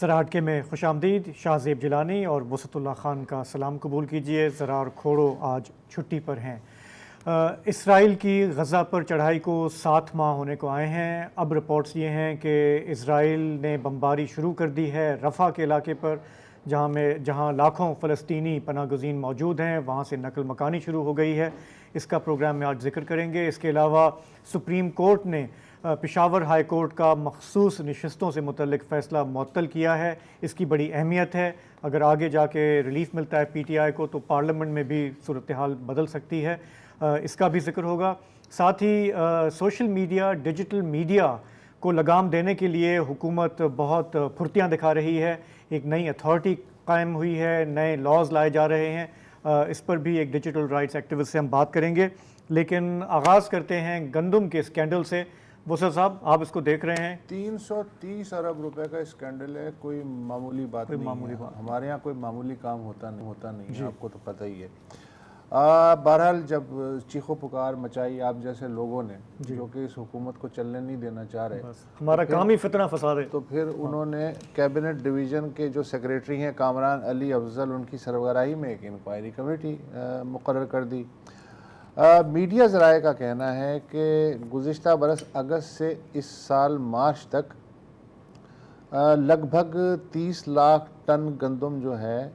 سراہٹکے میں خوش آمدید. شاہ زیب جیلانی اور وسعت اللہ خان کا سلام قبول کیجیے. ذرا اور کھوڑو آج چھٹی پر ہیں. اسرائیل کی غزہ پر چڑھائی کو 7 ماہ ہونے کو آئے ہیں. اب رپورٹس یہ ہیں کہ اسرائیل نے بمباری شروع کر دی ہے رفح کے علاقے پر، جہاں لاکھوں فلسطینی پناہ گزین موجود ہیں. وہاں سے نقل مکانی شروع ہو گئی ہے. اس کا پروگرام میں آج ذکر کریں گے. اس کے علاوہ سپریم کورٹ نے پشاور ہائی کورٹ کا مخصوص نشستوں سے متعلق فیصلہ معطل کیا ہے. اس کی بڑی اہمیت ہے. اگر آگے جا کے ریلیف ملتا ہے پی ٹی آئی کو تو پارلیمنٹ میں بھی صورتحال بدل سکتی ہے. اس کا بھی ذکر ہوگا. ساتھ ہی سوشل میڈیا، ڈیجیٹل میڈیا کو لگام دینے کے لیے حکومت بہت پھرتیاں دکھا رہی ہے. ایک نئی اتھارٹی قائم ہوئی ہے، نئے لاز لائے جا رہے ہیں. اس پر بھی ایک ڈیجیٹل رائٹس ایکٹیوسٹ سے ہم بات کریں گے. لیکن آغاز کرتے ہیں گندم کے اسکینڈل سے. وسعت صاحب، آپ اس کو دیکھ رہے ہیں. 330 ارب روپے کا اسکینڈل ہے. کوئی معمولی بات نہیں ہے. ہمارے یہاں کوئی معمولی کام ہوتا نہیں ہے، آپ کو تو پتہ ہی ہے. بہرحال جب چیخو پکار مچائی آپ جیسے لوگوں نے، جو کہ اس حکومت کو چلنے نہیں دینا چاہ رہے، ہمارا کام ہی فتنہ فساد ہے، تو پھر انہوں نے کیبنٹ ڈویژن کے جو سیکریٹری ہیں کامران علی افضل، ان کی سربراہی میں ایک انکوائری کمیٹی مقرر کر دی. میڈیا ذرائع کا کہنا ہے کہ گزشتہ برس اگست سے اس سال مارچ تک لگ بھگ 30 لاکھ ٹن گندم جو ہے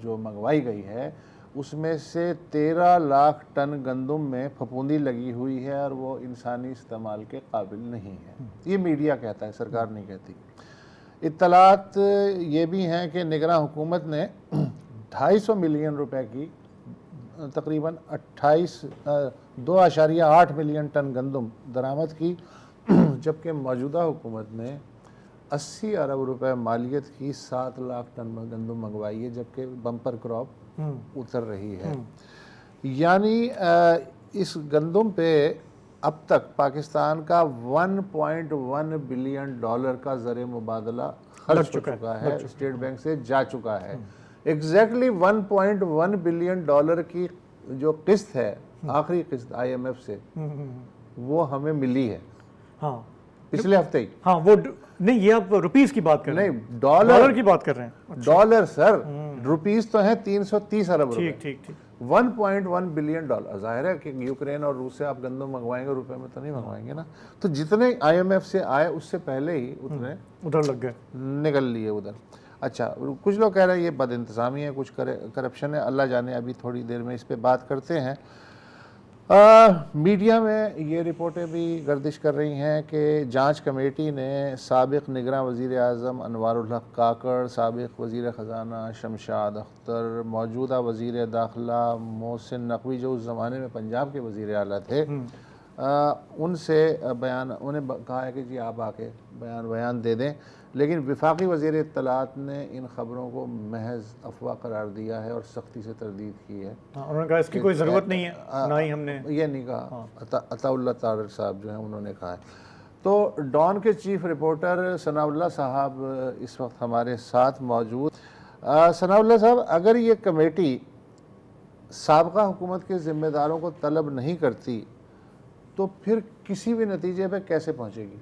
جو منگوائی گئی ہے، اس میں سے 13 لاکھ ٹن گندم میں پھپھوندی لگی ہوئی ہے اور وہ انسانی استعمال کے قابل نہیں ہے. یہ میڈیا کہتا ہے، سرکار نہیں کہتی. اطلاعات یہ بھی ہیں کہ نگراں حکومت نے 250 ملین روپے کی تقریباً 2.8 ملین ٹن گندم درآمد کی، جبکہ موجودہ حکومت نے 80 ارب روپے مالیت کی 7 لاکھ ٹن گندم منگوائی ہے، جبکہ بمپر کراپ اتر رہی ہے. یعنی اس گندم پہ اب تک پاکستان کا $1.1 بلین کا زر مبادلہ خرچ ہو چکا ہے، اسٹیٹ بینک سے جا چکا ہے. ایگزیکٹلی $1.1 بلین کی جو قسط ہے، آخری قسط آئی ایم ایف سے، وہ ہمیں ملی ہے پچھلے ہفتے ہی. ہاں وہ نہیں، یہ آپ روپیز کی بات کر رہے ہیں؟ نہیں، ڈالر کی بات کر رہے ہیں. ڈالر سر، روپیز تو ہیں 330 ارب روپے. ٹھیک 1.1 بلین ڈالر. ظاہر ہے کہ یوکرین اور روس سے آپ گندم منگوائیں گے، روپے میں تو نہیں منگوائیں گے نا. تو جتنے آئی ایم ایف سے آئے اس سے پہلے ہی اتنے ادھر لگ گئے، نکل لیے ادھر. اچھا، کچھ لوگ کہہ رہے ہیں یہ بد انتظامی ہے، کچھ کرپشن ہے، اللہ جانے. ابھی تھوڑی دیر میں اس پہ بات کرتے ہیں. میڈیا میں یہ رپورٹیں بھی گردش کر رہی ہیں کہ جانچ کمیٹی نے سابق نگراں وزیر اعظم انوار الحق کاکڑ، سابق وزیر خزانہ شمشاد اختر، موجودہ وزیر داخلہ محسن نقوی جو اس زمانے میں پنجاب کے وزیر اعلیٰ تھے، ان سے انہیں کہا ہے کہ جی آپ آ کے بیان دے دیں. لیکن وفاقی وزیر اطلاعات نے ان خبروں کو محض افواہ قرار دیا ہے اور سختی سے تردید کی ہے. انہوں نے کہا اس کی کوئی ضرورت نہیں ہے، نہ ہی ہم نے یہ نہیں کہا. عطا اللہ طارق صاحب جو ہیں انہوں نے کہا ہے. تو ڈان کے چیف رپورٹر ثناء اللہ صاحب اس وقت ہمارے ساتھ موجود. ثناء اللہ صاحب، اگر یہ کمیٹی سابقہ حکومت کے ذمہ داروں کو طلب نہیں کرتی تو پھر کسی بھی نتیجے پہ کیسے پہنچے گی؟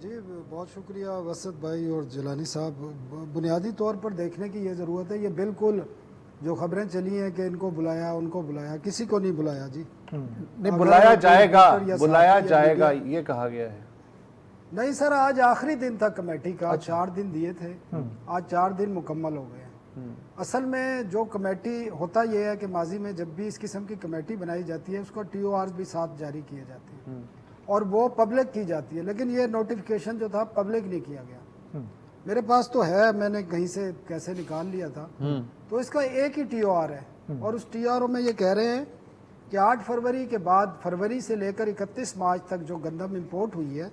جی بہت شکریہ وسعت بھائی اور جیلانی صاحب. بنیادی طور پر دیکھنے کی یہ ضرورت ہے، یہ بالکل جو خبریں چلی ہیں کہ ان کو بلایا ان کو بلایا، کسی کو نہیں بلایا جی. نہیں، بلایا جائے گا یہ کہا گیا ہے. نہیں سر، آج آخری دن تھا کمیٹی کا. 4 دن دیے تھے، آج 4 دن مکمل ہو گئے ہیں. اصل میں جو کمیٹی ہوتا یہ ہے کہ ماضی میں جب بھی اس قسم کی کمیٹی بنائی جاتی ہے اس کو ٹی او آرز بھی ساتھ جاری کیے جاتے ہیں اور وہ پبلک کی جاتی ہے. لیکن یہ نوٹیفیکیشن جو تھا پبلک نہیں کیا گیا. میرے پاس تو ہے، میں نے کہیں سے کیسے نکال لیا تھا. تو اس کا ایک ہی ٹی او آر ہے اور اس ٹی او آر میں یہ کہہ رہے ہیں کہ 8 فروری کے بعد، فروری سے لے کر 31 مارچ تک جو گندم امپورٹ ہوئی ہے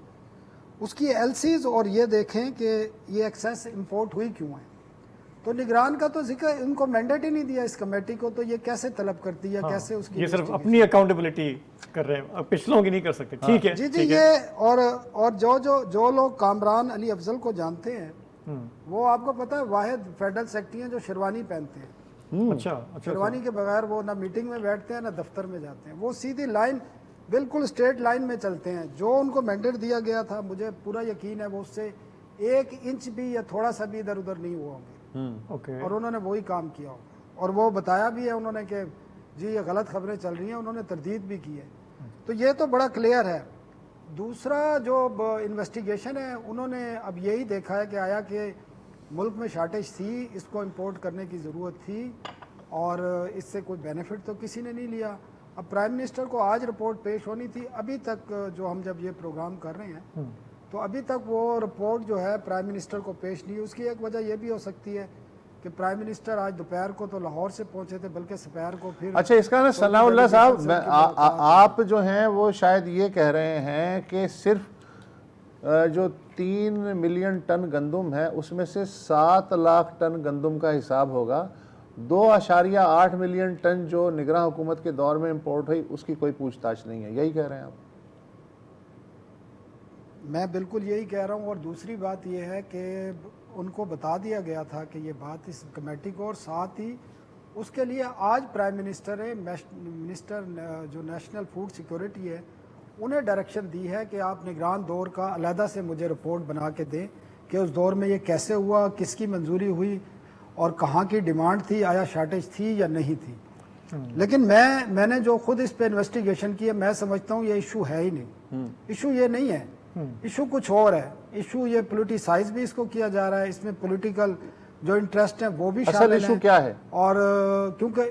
اس کی ایل سیز، اور یہ دیکھیں کہ یہ ایکسیس امپورٹ ہوئی کیوں ہے. تو نگران کا تو ذکر، ان کو مینڈیٹ ہی نہیں دیا اس کمیٹی کو، تو یہ کیسے طلب کرتی ہے، کیسے اس کی. یہ صرف اپنی اکاؤنٹیبلٹی کر رہے ہیں، پچھلوں کی نہیں کر سکتے. ٹھیک ہے جی یہ اور جو لوگ کامران علی افضل کو جانتے ہیں وہ آپ کو پتہ ہے واحد فیڈرل سیکرٹری ہیں جو شیروانی پہنتے ہیں. اچھا شیروانی کے بغیر وہ نہ میٹنگ میں بیٹھتے ہیں نہ دفتر میں جاتے ہیں. وہ سیدھی لائن बिल्कुल स्ट्रेट लाइन में चलते हैं। जो उनको मैंडेट दिया गया था, मुझे पूरा यकीन है वो उससे 1 इंच भी या थोड़ा सा भी इधर उधर नहीं हुआ होंगे। ओके। और उन्होंने वही काम किया होगा, और वो बताया भी है उन्होंने कि जी ये गलत खबरें चल रही हैं, उन्होंने तरदीद भी की है। तो ये तो बड़ा क्लियर है। दूसरा जो इन्वेस्टिगेशन है, उन्होंने अब यही देखा है कि आया कि मुल्क में शार्टेज थी, इसको इंपोर्ट करने की ज़रूरत थी, और इससे कोई बेनिफिट तो किसी ने नहीं लिया। अब प्राइम मिनिस्टर को आज रिपोर्ट पेश होनी थी, अभी तक जो हम जब ये प्रोग्राम कर रहे हैं तो अभी तक वो रिपोर्ट जो है प्राइम मिनिस्टर को पेश नहीं। उसकी एक वजह यह भी हो सकती है कि प्राइम मिनिस्टर आज दोपहर को तो लाहौर से पहुंचे थे, बल्कि दोपहर को फिर। अच्छा, इसका ना सनाउल्लाह साहब, आप जो हैं वो शायद ये कह रहे हैं कि सिर्फ जो 3 मिलियन टन गंदम है उसमें से 7 लाख टन गंदम का हिसाब होगा, 2.8 मिलियन टन जो निगरान हुकूमत के दौर में इंपोर्ट हुई उसकी कोई पूछताछ नहीं है, यही कह रहे हैं आप? मैं बिल्कुल यही कह रहा हूँ। और दूसरी बात यह है कि उनको बता दिया गया था कि ये बात इस कमेटी को, और साथ ही उसके लिए आज प्राइम मिनिस्टर है, मिनिस्टर जो नेशनल फूड सिक्योरिटी है, उन्हें डायरेक्शन दी है कि आप निगरान दौर का अलहदा से मुझे रिपोर्ट बना के दें कि उस दौर में ये कैसे हुआ, किसकी मंजूरी हुई, और कहाँ की डिमांड थी, आया शार्टेज थी या नहीं थी। लेकिन मैंने जो खुद इस पे इन्वेस्टिगेशन की है, मैं समझता हूँ ये इशू है ही नहीं। इशू ये नहीं है, इशू कुछ और है। इशू ये पोलिटिसाइज भी इसको किया जा रहा है, इसमें पॉलिटिकल जो इंटरेस्ट है वो भी शामिल है। असल इशू क्या है? और क्योंकि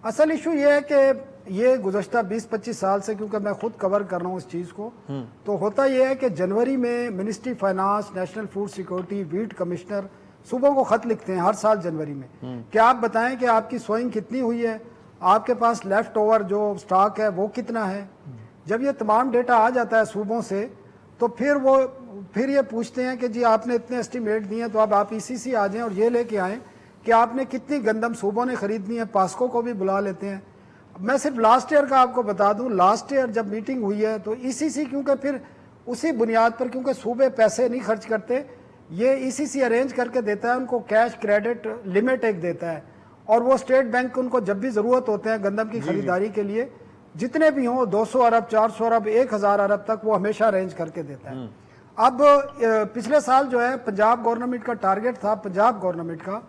असल इशू ये है कि ये गुज़श्ता 20-25 साल से, क्योंकि मैं खुद कवर कर रहा हूँ इस चीज़ को, तो होता ये है कि जनवरी में ministry finance, national food security, wheat commissioner सूबों को खत लिखते हैं हर साल जनवरी में कि आप बताएं कि आपकी सोइंग कितनी हुई है, आपके पास लेफ्ट ओवर जो स्टॉक है वो कितना है। जब ये तमाम डेटा आ जाता है सूबों से, तो फिर ये पूछते हैं कि जी आपने इतने एस्टिमेट दिए हैं, तो अब आप ईसीसी आ जाएं और ये लेके आएँ कि आपने कितनी गंदम सूबों ने खरीदनी है। पास्को को भी बुला लेते हैं। मैं सिर्फ लास्ट ईयर का आपको बता दूं, लास्ट ईयर जब मीटिंग हुई है तो ईसीसी, क्योंकि फिर उसी बुनियाद पर, क्योंकि सूबे पैसे नहीं खर्च करते, ये ईसीसी अरेंज करके देता है उनको, कैश क्रेडिट लिमिट एक देता है, और वो स्टेट बैंक उनको जब भी ज़रूरत होते हैं गंदम की खरीदारी के लिए, जितने भी हों 200 अरब, 400 अरब, 1000 अरब तक, वो हमेशा अरेंज करके देता है। अब पिछले साल जो है पंजाब गवर्नमेंट का टारगेट था, पंजाब गवर्नमेंट का,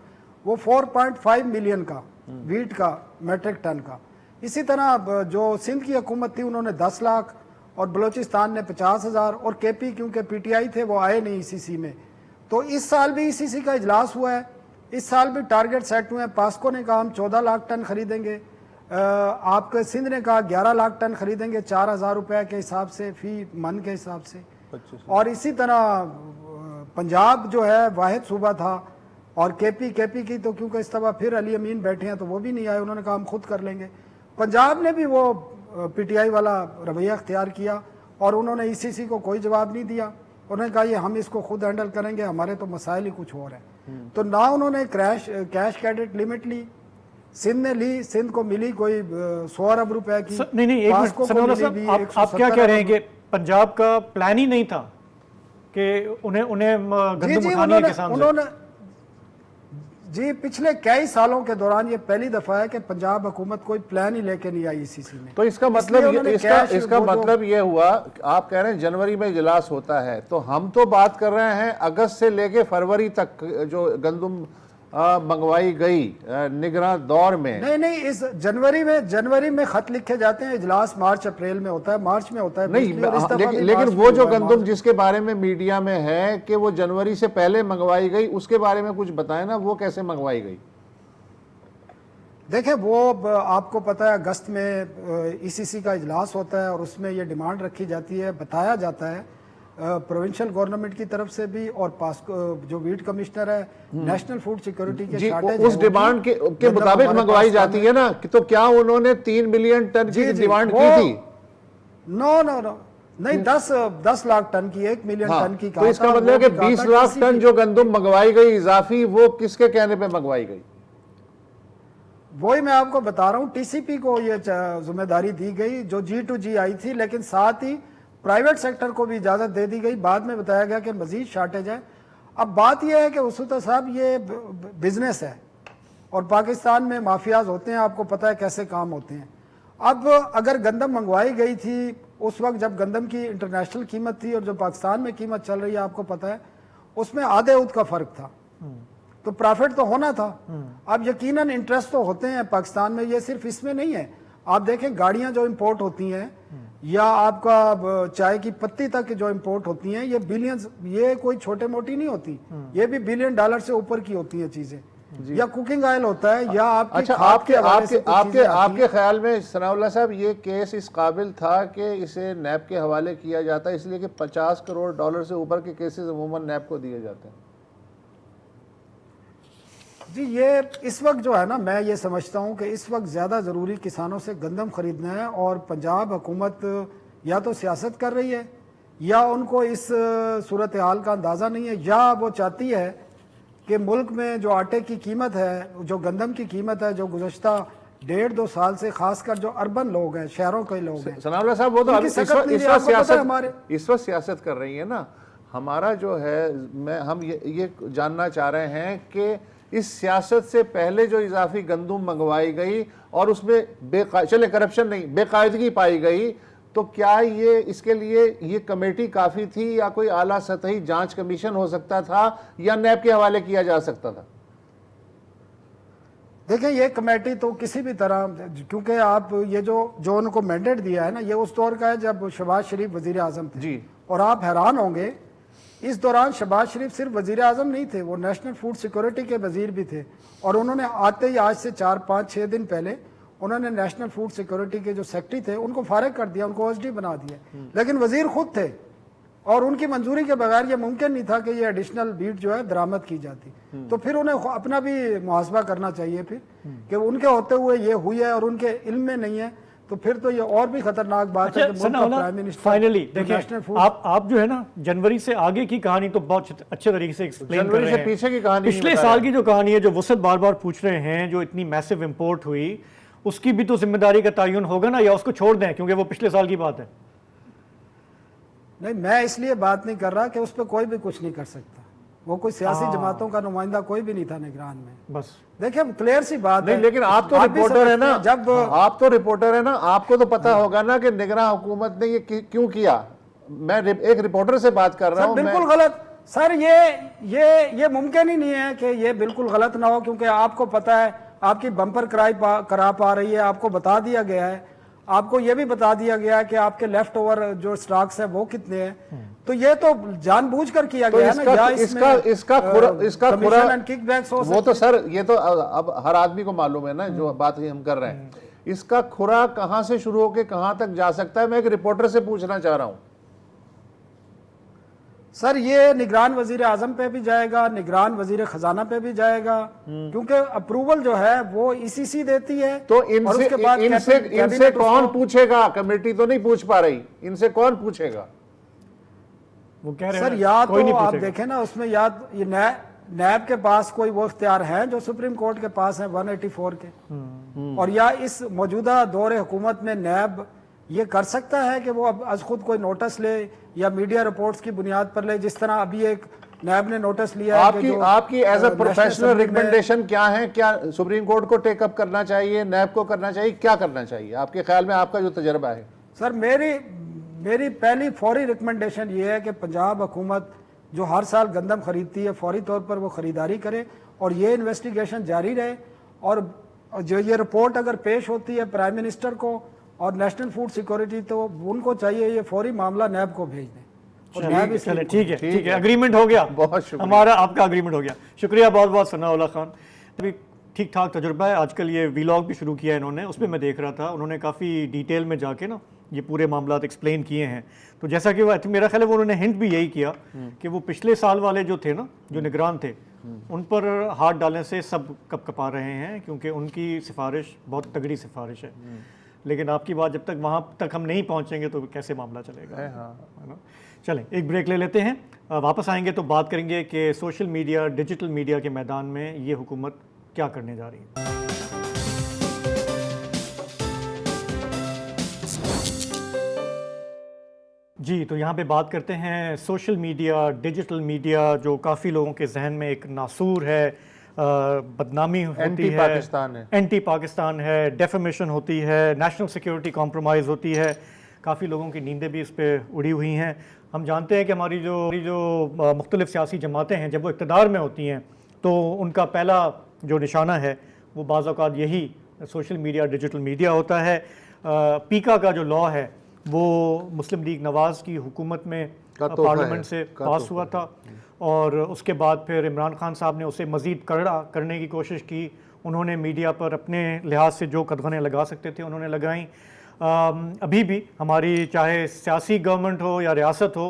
वो 4.5 मिलियन का वीट का मैट्रिक टन का। इसी तरह जो सिंध की हुकूमत थी उन्होंने 10 लाख, और बलोचिस्तान ने 50,000, और केपी क्योंकि पीटीआई थे वो आए नहीं ईसीसी में। तो इस साल भी ईसीसी का इजलास हुआ है, इस साल भी टारगेट सेट हुए हैं। पास्को ने कहा हम 14 लाख टन खरीदेंगे, आपके सिंध ने कहा 11 लाख टन खरीदेंगे 4,000 रुपए के हिसाब से, फी मन के हिसाब से। और इसी तरह पंजाब जो है वाहिद सूबा था, और केपी की तो क्योंकि इस दफा फिर अली अमीन बैठे हैं तो वो भी नहीं आए, उन्होंने कहा हम खुद कर लेंगे। पंजाब ने भी वो पीटीआई वाला रवैया अख्तियार किया, और उन्होंने ईसीसी को कोई जवाब नहीं दिया। उन्होंने कहा ये हम इसको खुद हैंडल करेंगे, हमारे तो मसाइल ही कुछ और हैं। तो ना उन्होंने कैश क्रेडिट लिमिट ली, सिंध ने ली, सिंध को मिली कोई 100 अरब रुपए की। नहीं, एक मिनट सनाउल्लाह साहब, आप क्या कह रहे हैं कि पंजाब का प्लान ही नहीं था कि उन्हें गंदम उठानी है किसान से? जी पिछले कई सालों के दौरान ये पहली दफा है कि पंजाब हुकूमत कोई प्लान ही लेके नहीं आई ईसीसी में। तो इसका मतलब ये हुआ, आप कह रहे हैं जनवरी में इजलास होता है, तो हम तो बात कर रहे हैं अगस्त से लेके फरवरी तक जो गंदम मंगवाई गई निगरान दौर में। नहीं, इस जनवरी में खत लिखे जाते हैं, इजलास मार्च अप्रैल में होता है, मार्च में होता है नहीं, लेकिन वो जो गंदम जिसके बारे में मीडिया में है कि वो जनवरी से पहले मंगवाई गई, उसके बारे में कुछ बताएं ना, वो कैसे मंगवाई गई? देखें, वो आपको पता है अगस्त में ईसीसी का इजलास होता है, और उसमें ये डिमांड रखी जाती है, बताया जाता है प्रोविंशियल गवर्नमेंट की तरफ से भी, और जो वीट कमिश्नर है, नेशनल फूड सिक्योरिटी के शार्टेज उस डिमांड के मुताबिक मंगवाई जाती है ना। तो क्या उन्होंने 3 मिलियन टन की डिमांड की थी? नो नहीं, 10 लाख टन की, 1 मिलियन टन की। तो इसका मतलब है कि 20 लाख टन जो गंदम मंगवाई गई इजाफी, वो किसके कहने पे मंगवाई गई? वही मैं आपको बता रहा हूँ, टीसीपी को ये जिम्मेदारी दी गई जो G2G आई थी, लेकिन साथ ही प्राइवेट सेक्टर को भी इजाज़त दे दी गई। बाद में बताया गया कि मजीद शार्टेज है। अब बात यह है कि उसुता साहब ये बिजनेस है, और पाकिस्तान में माफियाज होते हैं, आपको पता है कैसे काम होते हैं। अब अगर गंदम मंगवाई गई थी उस वक्त जब गंदम की इंटरनेशनल कीमत थी और जो पाकिस्तान में कीमत चल रही है आपको पता है उसमें आधे उद का फर्क था, तो प्रॉफिट तो होना था। अब यकीनन इंटरेस्ट तो होते हैं पाकिस्तान में, ये सिर्फ इसमें नहीं है। आप देखें गाड़ियां जो इंपोर्ट होती हैं या आपका चाय की पत्ती तक जो इंपोर्ट होती हैं, ये बिलियंस, ये कोई छोटे मोटी नहीं होती, ये भी $1 बिलियन से ऊपर की होती है चीजें। या कुकिंग ऑयल होता है या आपकी अच्छा, खाद के हवाले से कुछ चीजें आती आपके हैं। ख्याल में सनाउल्लाह साहब ये केस इस काबिल था कि इसे नैब के हवाले किया जाता है, इसलिए कि $50 करोड़ से ऊपर के केसेस अमूमन नैब को दिए जाते हैं? जी, ये इस वक्त जो है ना, मैं ये समझता हूँ कि इस वक्त ज़्यादा ज़रूरी किसानों से गंदम खरीदना है, और पंजाब हुकूमत या तो सियासत कर रही है या उनको इस सूरत हाल का अंदाज़ा नहीं है, या वो चाहती है कि मुल्क में जो आटे की कीमत है, जो गंदम की कीमत है, जो गुज़श्ता 1.5-2 साल से खासकर जो अर्बन लोग हैं, शहरों के लोग हैं, सनाउल्लाह साहब वो तो उनकी इस सकत वक्त नहीं है, आपको पता है हमारे इस वक्त सियासत कर रही है ना। हमारा जो है हम ये जानना चाह रहे हैं कि इस सियासत से पहले जो इजाफी गंदम मंगवाई गई और उसमें चले करप्शन नहीं, बेकायदगी पाई गई, तो क्या ये इसके लिए ये कमेटी काफ़ी थी या कोई आला सतही जांच कमीशन हो सकता था या नैब के हवाले किया जा सकता था? देखें, ये कमेटी तो किसी भी तरह, क्योंकि आप ये जो उनको मैंडेट दिया है ना, ये उस दौर का है जब शहबाज शरीफ वजीर आजम थे जी। और आप हैरान होंगे इस दौरान शहबाज शरीफ सिर्फ वजीर आजम नहीं थे, वो नेशनल फूड सिक्योरिटी के वजीर भी थे, और उन्होंने आते ही आज से 4-5-6 दिन पहले उन्होंने नेशनल फूड सिक्योरिटी के जो सेक्रेटरी थे उनको फारिग कर दिया, उनको ओएसडी बना दिया, लेकिन वजीर खुद थे और उनकी मंजूरी के बगैर ये मुमकिन नहीं था कि ये एडिशनल बीट जो है दरामद की जाती। तो फिर उन्हें अपना भी मुहासबा करना चाहिए फिर कि उनके होते हुए ये हुई है और उनके इल्म में नहीं है, तो फिर तो ये और भी खतरनाक बात है कि मुल्क का प्राइम मिनिस्टर फाइनली नेशनल देखिए, फूड आप जो है ना जनवरी से आगे की कहानी तो बहुत अच्छे तरीके से एक्सप्लेन कर जनवरी रहे से हैं। पीछे की कहानी नहीं पिछले बता साल रहे। की जो कहानी है, जो वसत बार बार पूछ रहे हैं, जो इतनी मैसिव इंपोर्ट हुई, उसकी भी तो जिम्मेदारी का तयन होगा ना, या उसको छोड़ दें क्योंकि वो पिछले साल की बात है? नहीं, मैं इसलिए बात नहीं कर रहा कि उस पर कोई भी कुछ नहीं कर सकता, वो कोई सियासी जमातों का नुमाइंदा कोई भी नहीं था निगरान में। बस देखिए, क्लियर सी बात नहीं, है। लेकिन आप तो भी रिपोर्टर है ना, समझते हैं, जब आप तो रिपोर्टर है ना, आपको तो पता होगा ना कि निगरान हुकूमत ने ये क्यों किया। मैं एक रिपोर्टर से बात कर रहा सर हूँ। बिल्कुल गलत सर, ये मुमकिन ही नहीं है कि ये बिल्कुल गलत ना हो, क्योंकि आपको पता है आपकी बम्पर करा पा रही है, आपको बता दिया गया है, आपको ये भी बता दिया गया है कि आपके लेफ्ट ओवर जो स्टॉक्स है वो कितने हैं, तो ये तो जानबूझकर किया तो गया है ना, या इसका कमीशन एंड किकबैक्स हो वो तो सर ये तो अब हर आदमी को मालूम है ना, जो बात हम कर रहे हैं, इसका खुरा कहां से शुरू होकर कहां तक जा सकता है, मैं एक रिपोर्टर से पूछना चाह रहा हूं। सर ये निगरान वजीर आजम पे भी जाएगा, निगरान वजीर खजाना पे भी जाएगा, क्योंकि अप्रूवल जो है वो ईसीसी देती है। तो और उसके बाद इनसे कैबिनेट कौन उसको- पूछेगा? कमेटी तो नहीं पूछ पा रही, इनसे कौन पूछेगा? वो कह रहे सर हैं या कोई तो नहीं आप पूछेगा। देखें ना, उसमें या ये नैब के पास कोई वो इख्तियार है जो सुप्रीम कोर्ट के पास है 184 के, और या इस मौजूदा दौर हुकूमत में नैब ये कर सकता है कि वो अब आज खुद कोई नोटिस ले या मीडिया रिपोर्ट्स की बुनियाद पर ले, जिस तरह अभी एक नैब ने नोटिस लिया है कि आपकी as a national professional assembly में- रिकमेंडेशन क्या है? क्या सुप्रीम कोर्ट को टेकअप करना चाहिए, नैब को करना चाहिए, क्या करना चाहिए आपके ख्याल में, आपका जो तजर्बा है? सर मेरी पहली फौरी रिकमेंडेशन ये है कि पंजाब हुकूमत जो हर साल गंदम खरीदती है फौरी तौर पर वो खरीदारी करे और ये इन्वेस्टिगेशन जारी रहे, और जो ये रिपोर्ट अगर पेश होती है प्राइम मिनिस्टर को और नेशनल फूड सिक्योरिटी, तो उनको चाहिए ये फौरी मामला नैब को भेज दें। और नैब इसकी चले ठीक है, एग्रीमेंट हो गया, बहुत शुक्रिया। हमारा आपका एग्रीमेंट हो गया, शुक्रिया बहुत बहुत सनाउल्लाह खान। अभी ठीक ठाक तजुर्बा है, आजकल ये वीलॉग भी शुरू किया है इन्होंने, उसमें मैं देख रहा था उन्होंने काफ़ी डिटेल में जाके ना ये पूरे मामला एक्सप्लेन किए हैं। तो जैसा कि वो मेरा ख्याल है वो उन्होंने हिंट भी यही किया कि वो पिछले साल वाले जो थे ना, जो निगरान थे, उन पर हाथ डालने से सब कपकपा रहे हैं, क्योंकि उनकी सिफारिश बहुत तगड़ी सिफारिश है। लेकिन आपकी बात जब तक वहाँ तक हम नहीं पहुँचेंगे तो कैसे मामला चलेगा, है ना? चलें एक ब्रेक ले लेते हैं, वापस आएंगे तो बात करेंगे कि सोशल मीडिया, डिजिटल मीडिया के मैदान में ये हुकूमत क्या करने जा रही है। जी, तो यहाँ पे बात करते हैं सोशल मीडिया, डिजिटल मीडिया, जो काफ़ी लोगों के जहन में एक नासूर है, बदनामी होती एंटी है, पाकिस्तान है, एंटी पाकिस्तान है, डेफेमेशन होती है, नेशनल सिक्योरिटी कॉम्प्रोमाइज़ होती है। काफ़ी लोगों की नींदें भी इस पर उड़ी हुई हैं। हम जानते हैं कि हमारी जो मुख्तलिफ़ सियासी जमातें हैं, जब वो इक़्तिदार में होती हैं तो उनका पहला जो निशाना है वो बाज़ औक़ात यही सोशल मीडिया, डिजिटल मीडिया होता है। पीका का जो लॉ है वो मुस्लिम लीग नवाज़ की हुकूमत में पार्लियामेंट से पास हुआ था, और उसके बाद फिर इमरान खान साहब ने उसे मज़ीद कड़ा करने की कोशिश की। उन्होंने मीडिया पर अपने लिहाज से जो कदगनें लगा सकते थे उन्होंने लगाई। अभी भी हमारी चाहे सियासी गवर्नमेंट हो या रियासत हो,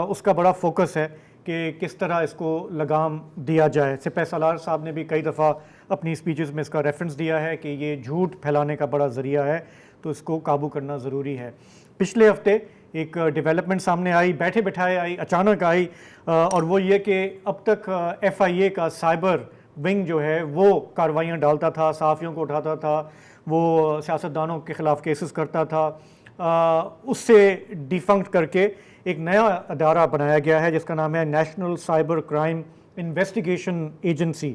उसका बड़ा फोकस है कि किस तरह इसको लगाम दिया जाए। सिपह सालार साहब ने भी कई दफ़ा अपनी स्पीचेस में इसका रेफरेंस दिया है कि ये झूठ फैलाने का बड़ा ज़रिया है, तो इसको काबू करना ज़रूरी है। पिछले हफ्ते एक डेवलपमेंट सामने आई, बैठे बिठाए आई, अचानक आई, और वो ये कि अब तक FIA का साइबर विंग जो है वो कार्रवाइयाँ डालता था, सहाफ़ियों को उठाता था, वो सियासतदानों के ख़िलाफ़ केसेस करता था। उससे डिफंक्ट करके एक नया अदारा बनाया गया है जिसका नाम है national cyber crime investigation agency.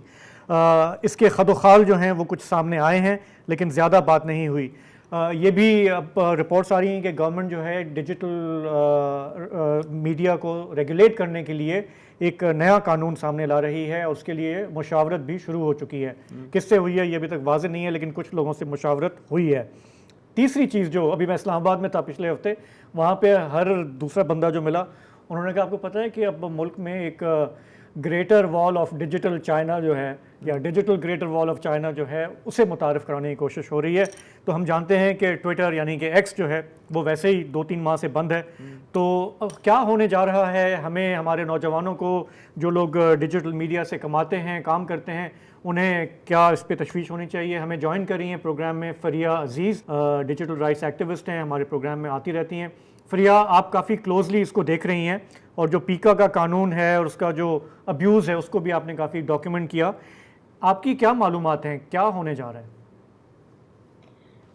इसके खदोखाल जो हैं वो कुछ सामने आए हैं, लेकिन ज़्यादा बात नहीं हुई। ये भी अब रिपोर्ट्स आ रही हैं कि गवर्नमेंट जो है डिजिटल मीडिया को रेगुलेट करने के लिए एक नया कानून सामने ला रही है, और उसके लिए मुशावरत भी शुरू हो चुकी है। किससे हुई है ये अभी तक वाज़ेह नहीं है, लेकिन कुछ लोगों से मुशावरत हुई है। तीसरी चीज़, जो अभी मैं इस्लामाबाद में था पिछले हफ्ते, वहाँ पे हर दूसरा बंदा जो मिला उन्होंने कहा आपको पता है कि अब मुल्क में एक greater wall of digital China जो है, या digital greater wall of China जो है, उसे मुतारिफ़ कराने की कोशिश हो रही है। तो हम जानते हैं कि ट्विटर यानी कि एक्स जो है वो वैसे ही 2-3 माह से बंद है। तो अब क्या होने जा रहा है, हमें हमारे नौजवानों को जो लोग डिजिटल मीडिया से कमाते हैं, काम करते हैं, उन्हें क्या इस पर तशवीश होनी चाहिए? हमें ज्वाइन करी हैं प्रोग्राम में फ़रिया अजीज़, डिजिटल राइट्स एक्टिविस्ट हैं, हमारे प्रोग्राम में आती रहती हैं। फ़रिया, आप काफ़ी क्लोजली इसको देख रही हैं, और जो पीका का कानून है और उसका जो अब्यूज़ है उसको भी आपने काफ़ी डॉक्यूमेंट किया। आपकी क्या मालूमात हैं, क्या होने जा रहा है?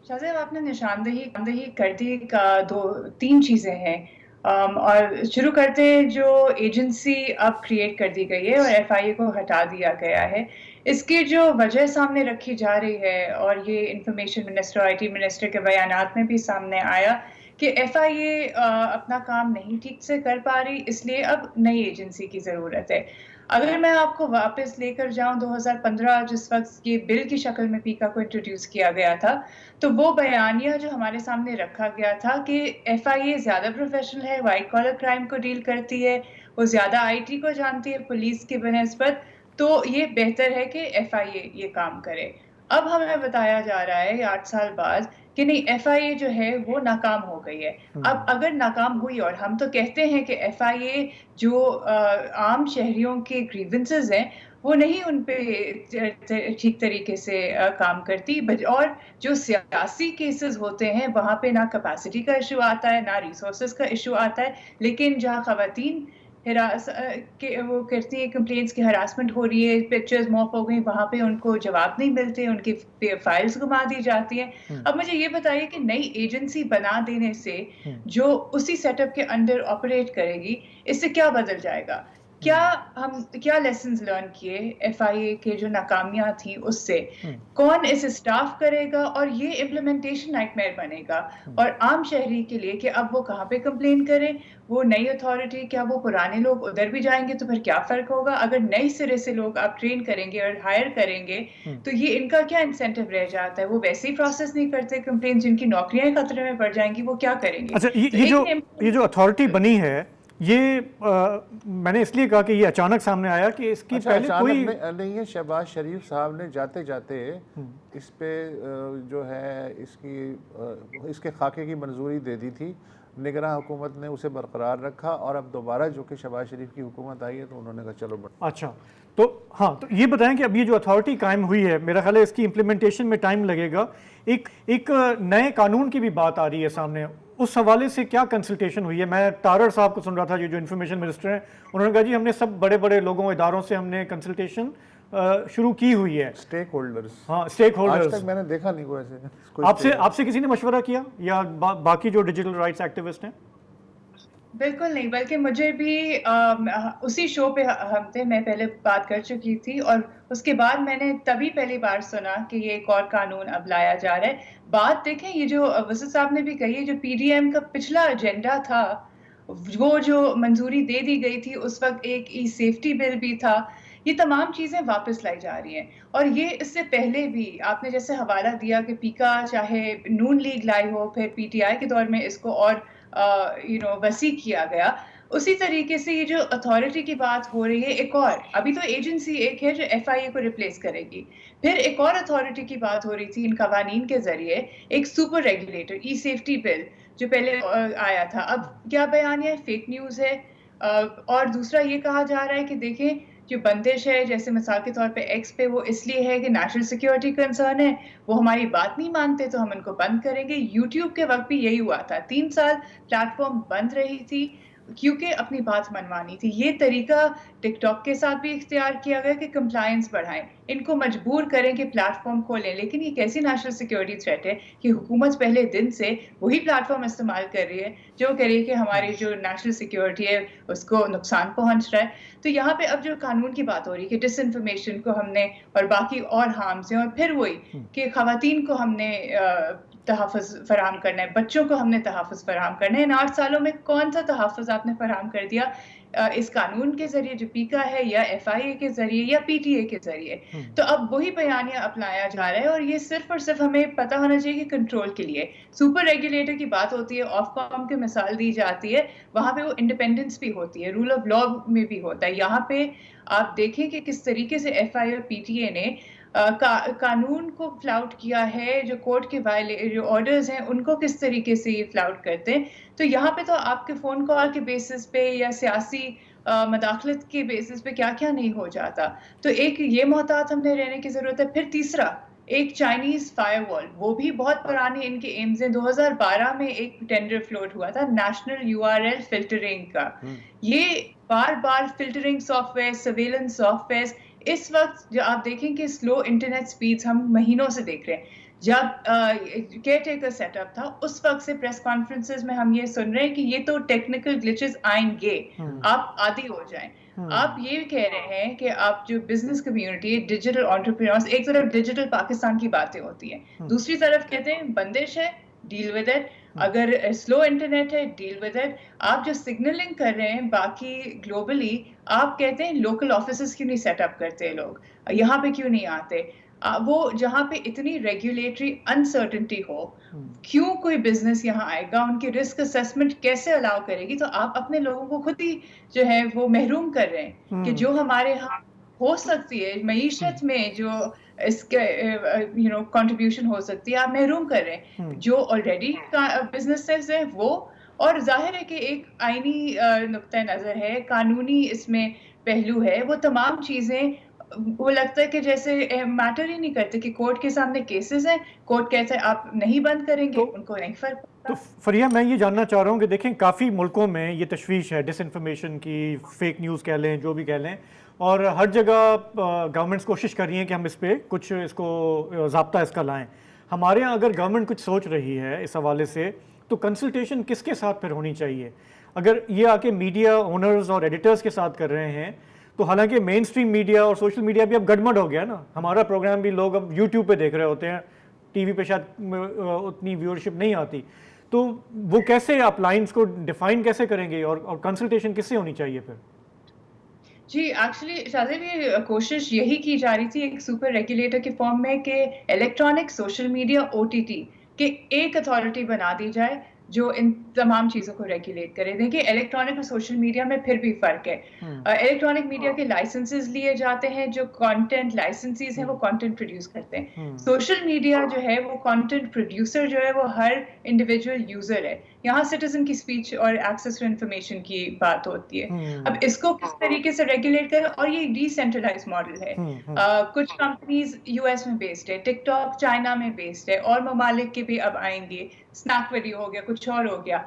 शाहज़ेब, आपने निशानदेही कर दी का 2-3 चीज़ें हैं। और शुरू करते हैं जो एजेंसी अब क्रिएट कर दी गई है और FIA को हटा दिया गया है। इसकी जो वजह सामने रखी जा रही है, और ये इंफॉर्मेशन मिनिस्टर, IT मिनिस्टर के बयानात में भी सामने आया कि FIA अपना काम नहीं ठीक से कर पा रही, इसलिए अब नई एजेंसी की ज़रूरत है। अगर मैं आपको वापस लेकर जाऊं 2015, जिस वक्त ये बिल की शक्ल में पीका को इंट्रोड्यूस किया गया था, तो वो बयानिया जो हमारे सामने रखा गया था कि FIA ज़्यादा प्रोफेशनल है, वाइट कॉलर क्राइम को डील करती है, वो ज़्यादा IT को जानती है पुलिस की बनस्बत, तो ये बेहतर है कि FIA ये काम करे। अब हमें बताया जा रहा है 8 साल बाद कि नहीं, FIA जो है वो नाकाम हो गई है। अब अगर नाकाम हुई, और हम तो कहते हैं कि FIA जो आम शहरियों के ग्रीवेंसेस हैं वो नहीं उन पे ठीक तरीके से काम करती, और जो सियासी केसेस होते हैं वहाँ पे ना कैपेसिटी का इशू आता है, ना रिसोर्सेज का इशू आता है, लेकिन जहाँ खवातीन वो करती है कंप्लेंट्स की हरासमेंट हो रही है, पिक्चर्स मॉप हो गई, वहाँ पे उनको जवाब नहीं मिलते, उनकी फाइल्स घुमा दी जाती हैं। अब मुझे ये बताइए कि नई एजेंसी बना देने से जो उसी सेटअप के अंडर ऑपरेट करेगी, इससे क्या बदल जाएगा? क्या लेसन्स लर्न किए FIA के जो नाकामियां थी उससे? कौन इसे स्टाफ करेगा? और ये इम्प्लीमेंटेशन नाइटमेयर बनेगा और आम शहरी के लिए कि अब वो कहाँ पे कंप्लेन करें, वो नई अथॉरिटी, क्या वो पुराने लोग उधर भी जाएंगे? तो फिर क्या फर्क होगा? अगर नई सिरे से लोग आप ट्रेन करेंगे और हायर करेंगे तो ये इनका क्या इंसेंटिव रह जाता है? वो वैसे ही प्रोसेस नहीं करते कंप्लेन, जिनकी नौकरियां खतरे में पड़ जाएंगी, वो क्या करेंगे? अच्छा, ये जो अथॉरिटी बनी है, ये मैंने इसलिए कहा कि ये अचानक सामने आया कि इसकी पहले कोई नहीं है। शहबाज शरीफ साहब ने जाते जाते इस पे जो है इसके खाके की मंजूरी दे दी थी, निगरान हुकूमत ने उसे बरकरार रखा, और अब दोबारा जो कि शहबाज शरीफ की हुकूमत आई है तो उन्होंने कहा चलो बढ़। अच्छा, तो हाँ, तो ये बताएं कि अब ये जो अथॉरिटी कायम हुई है, मेरा ख्याल है इसकी इम्प्लीमेंटेशन में टाइम लगेगा। एक नए कानून की भी बात आ रही है सामने, उस हवाले से क्या कंसल्टेशन हुई है? मैं तारड़ साहब को सुन रहा था, जो इन्फॉर्मेशन मिनिस्टर हैं, उन्होंने कहा जी हमने सब बड़े बड़े लोगों, इदारों से हमने कंसल्टेशन शुरू की हुई है। स्टेक होल्डर्स, हाँ, स्टेक होल्डर्स। आज तक मैंने देखा नहीं कोई ऐसे। आपसे किसी ने मशवरा किया, या बाकी जो डिजिटल राइट्स एक्टिविस्ट हैं? बिल्कुल नहीं, बल्कि मुझे भी उसी शो पे हम थे, मैं पहले बात कर चुकी थी और उसके बाद मैंने तभी पहली बार सुना कि ये एक और कानून अब लाया जा रहा है। बात देखें, ये जो वसीम साहब ने भी कही है, जो पीडीएम का पिछला एजेंडा था, वो जो मंजूरी दे दी गई थी उस वक्त, एक ई सेफ्टी बिल भी था, ये तमाम चीज़ें वापस लाई जा रही हैं। और ये इससे पहले भी आपने जैसे हवाला दिया कि पीका चाहे नून लीग लाई हो, फिर पीटीआई के दौर में इसको और वसी किया गया, उसी तरीके से ये जो अथॉरिटी की बात हो रही है, एक और अभी तो एजेंसी एक है जो एफआईए को रिप्लेस करेगी, फिर एक और अथॉरिटी की बात हो रही थी इन कवानीन के जरिए, एक सुपर रेगुलेटर ई सेफ्टी बिल जो पहले आया था। अब क्या बयान है, फेक न्यूज़ है। और दूसरा ये कहा जा रहा है कि देखें, जो बंदिश है जैसे मिसाल के तौर पे एक्स पे, वो इसलिए है कि नेशनल सिक्योरिटी कंसर्न है, वो हमारी बात नहीं मानते तो हम उनको बंद करेंगे। यूट्यूब के वक्त भी यही हुआ था, 3 साल प्लेटफॉर्म बंद रही थी क्योंकि अपनी बात मनवानी थी। ये तरीका टिकटॉक के साथ भी इख्तियार किया गया कि कंप्लायंस बढ़ाएं, इनको मजबूर करें कि प्लेटफॉर्म खोलें। लेकिन ये कैसी नेशनल सिक्योरिटी थ्रेट है कि हुकूमत पहले दिन से वही प्लेटफॉर्म इस्तेमाल कर रही है जो कह रही है कि हमारी जो नेशनल सिक्योरिटी है उसको नुकसान पहुंच रहा है। तो यहाँ पे अब जो कानून की बात हो रही है कि डिसइंफॉर्मेशन को हमने और बाकी और हार्म से, और फिर वही कि खवातीन को हमने तहफ़्फ़ुज़ फराहम करना है, बच्चों को हमने तहफ़्फ़ुज़ फराहम करना है। इन 8 सालों में कौन सा तहफ़्फ़ुज़ आपने फराहम कर दिया इस कानून के ज़रिए जो पीका है, या एफआईए के ज़रिए, या पीटीए के ज़रिए? तो अब वही बयानिया अपनाया जा रहा है और ये सिर्फ़ और सिर्फ़ हमें पता होना चाहिए कि कंट्रोल के लिए। सुपर रेगुलेटर की बात होती है, ऑफकॉम की मिसाल दी जाती है, वहाँ पे वो इंडिपेंडेंस भी होती है, रूल ऑफ लॉ में भी होता है। यहाँ पे आप देखें कि किस तरीके से एफआईए और पीटीए ने कानून को फ्लाउट किया है, जो कोर्ट के जो ऑर्डर्स हैं उनको किस तरीके से ये फ्लाउट करते हैं। तो यहाँ पे तो आपके फ़ोन कॉल के बेसिस पे या सियासी मदाखलत के बेसिस पे क्या-क्या नहीं हो जाता। तो एक ये मोहतात हमने रहने की ज़रूरत है। फिर तीसरा, एक चाइनीज़ फायरवॉल, वो भी बहुत पुराने इनके एम्स हैं। 2012 में एक टेंडर फ्लोट हुआ था नेशनल यूआरएल फिल्टरिंग का। ये बार-बार फिल्टरिंग सॉफ्टवेयर, सर्वेलेंस सॉफ्टवेयर, इस वक्त जो आप देखें कि स्लो इंटरनेट स्पीड्स हम महीनों से देख रहे हैं। जब केयरटेकर सेटअप था उस वक्त से प्रेस कॉन्फ्रेंसेस में हम ये सुन रहे हैं कि ये तो टेक्निकल ग्लिचेस आएंगे, आप आदी हो जाएं। आप ये कह रहे हैं कि आप जो बिजनेस कम्युनिटी, डिजिटल एंटरप्रेन्योर्स, एक तरफ डिजिटल पाकिस्तान की बातें होती हैं, दूसरी तरफ कहते हैं बंदिश है, डील विद इट। अगर स्लो इंटरनेट है, डील विद इट। आप जो सिग्नलिंग कर रहे हैं बाकी ग्लोबली, आप कहते हैं लोकल ऑफिसेस क्यों नहीं सेटअप करते लोग, यहाँ पे क्यों नहीं आते? वो जहाँ पे इतनी रेगुलेटरी अनसर्टेनिटी हो, क्यों कोई बिजनेस यहाँ आएगा? उनकी रिस्क असेसमेंट कैसे अलाउ करेगी? तो आप अपने लोगों को खुद ही जो है वो महरूम कर रहे हैं कि जो हमारे यहाँ हो सकती है मईशत में, जो इसके कंट्रीब्यूशन हो सकती है, आप महरूम कर रहे हैं। जो ऑलरेडी बिजनेसेस हैं वो, और जाहिर है कि एक आईनी नुक्ता नज़र है, कानूनी इसमें पहलू है, वो तमाम चीज़ें वो लगता है कि जैसे मैटर ही नहीं करते कि कोर्ट के सामने केसेस हैं, कोर्ट कहता है आप नहीं बंद करेंगे, उनको नहीं फर्क पड़ता। तो फरिया, मैं ये जानना चाह रहा हूँ कि देखें काफ़ी मुल्कों में ये तशवीश है डिसइंफॉर्मेशन की, फेक न्यूज़ कह लें, जो भी कह लें, और हर जगह गवर्नमेंट्स कोशिश कर रही हैं कि हम इस पर कुछ इसको ज़ाब्ता इसका लाएं। हमारे यहाँ अगर गवर्नमेंट कुछ सोच रही है इस हवाले से, तो कंसल्टेशन किसके साथ फिर होनी चाहिए? अगर ये आके मीडिया ओनर्स और एडिटर्स के साथ कर रहे हैं, तो हालांकि मेन स्ट्रीम मीडिया और सोशल मीडिया भी अब गड़बड़ हो गया ना। हमारा प्रोग्राम भी लोग अब यूट्यूब पे देख रहे होते हैं, टीवी पे शायद उतनी व्यूअरशिप नहीं आती। तो वो कैसे आप लाइंस को डिफाइन कैसे करेंगे, और कंसल्टेशन किससे होनी चाहिए फिर? जी, एक्चुअली शाज़िब, ये कोशिश यही की जा रही थी एक सुपर रेगुलेटर के फॉर्म में कि इलेक्ट्रॉनिक, सोशल मीडिया, ओटीटी के एक अथॉरिटी बना दी जाए जो इन तमाम चीज़ों को रेगुलेट करे। देखिए, इलेक्ट्रॉनिक और सोशल मीडिया में फिर भी फ़र्क है। इलेक्ट्रॉनिक मीडिया के लाइसेंसेस लिए जाते हैं, जो कंटेंट लाइसेंसीज हैं वो कंटेंट प्रोड्यूस करते हैं। सोशल मीडिया जो है वो कंटेंट प्रोड्यूसर जो है वो हर इंडिविजुअल यूज़र है। यहाँ सिटीजन की स्पीच और एक्सेस टू इंफॉर्मेशन की बात होती है। अब इसको किस तरीके से रेगुलेट करें, और ये डिसेंट्रलाइज मॉडल है। कुछ कंपनीज यूएस में बेस्ड है, टिकटॉक चाइना में बेस्ड है, और ममालिक के भी अब आएंगे, स्नैपवीडियो हो गया, कुछ और हो गया।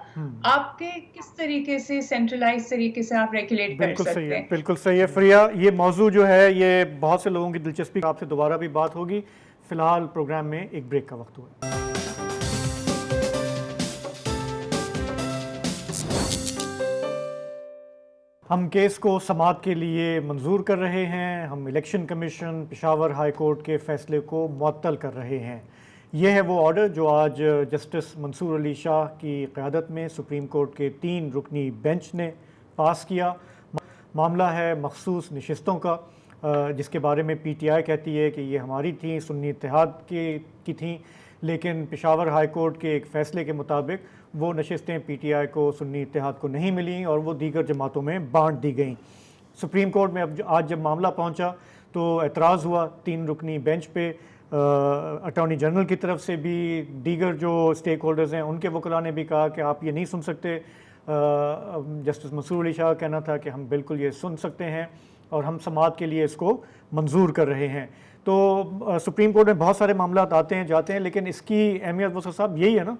आपके किस तरीके से सेंट्रलाइज तरीके से आप रेगुलेट कर सकते हैं? बिल्कुल सही है फरिया, ये मौजू जो है ये बहुत से लोगों की दिलचस्पी, आपसे दोबारा भी बात होगी। फिलहाल प्रोग्राम में एक ब्रेक का वक्त हुआ। ہم کیس کو سماعت کے لیے منظور کر رہے ہیں، ہم election commission Peshawar high court کے فیصلے کو معطل کر رہے ہیں۔ یہ ہے وہ آرڈر جو آج جسٹس منصور علی شاہ کی قیادت میں سپریم کورٹ کے 3 رکنی بینچ نے پاس کیا۔ معاملہ ہے مخصوص نشستوں کا، جس کے بارے میں پی ٹی آئی کہتی ہے کہ یہ ہماری تھیں، سنی اتحاد کی تھیں، لیکن پشاور ہائی کورٹ کے ایک فیصلے کے مطابق وہ نشستیں پی ٹی آئی کو، سنی اتحاد کو نہیں ملیں اور وہ دیگر جماعتوں میں بانٹ دی گئیں۔ سپریم کورٹ میں آج جب معاملہ پہنچا تو اعتراض ہوا 3 رکنی بینچ پہ، اٹارنی جنرل کی طرف سے بھی، دیگر جو اسٹیک ہولڈرز ہیں ان کے وکلاء نے بھی کہا کہ آپ یہ نہیں سن سکتے۔ جسٹس منصور علی شاہ کا کہنا تھا کہ ہم بالکل یہ سن سکتے ہیں اور ہم سماعت کے لیے اس کو منظور کر رہے ہیں۔ تو سپریم کورٹ میں بہت سارے معاملات آتے ہیں جاتے ہیں، لیکن اس کی اہمیت وہ صاحب یہی ہے نا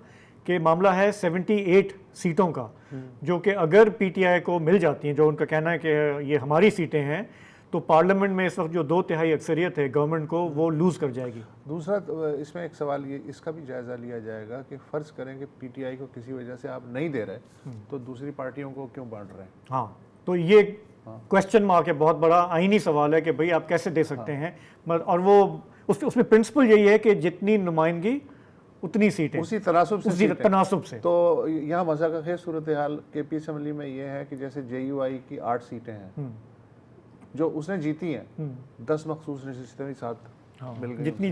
کہ معاملہ ہے 78 سیٹوں کا، جو کہ اگر پی ٹی آئی کو مل جاتی ہیں، جو ان کا کہنا ہے کہ یہ ہماری سیٹیں ہیں، تو پارلیمنٹ میں اس وقت جو 2/3 اکثریت ہے گورنمنٹ کو وہ لوز کر جائے گی۔ دوسرا اس میں ایک سوال یہ، اس کا بھی جائزہ لیا جائے گا کہ فرض کریں کہ پی ٹی آئی کو کسی وجہ سے آپ نہیں دے رہے تو دوسری پارٹیوں کو کیوں بانٹ رہے ہیں؟ ہاں، تو یہ کوشچن مارک ہے، بہت بڑا آئینی سوال ہے کہ بھئی آپ کیسے دے سکتے ہیں، اور وہ اس میں پرنسپل یہی ہے کہ جتنی نمائندگی اتنی سیٹیں، اسی تناسب سے۔ تو یہاں مزہ کا خیز صورتحال کے پی اسمبلی میں یہ ہے کہ جیسے جے یو آئی کی 8 سیٹیں ہیں جو اس نے جیتی ہیں، 10 مخصوص نشستیں بھی ساتھ مل گئی، جتنی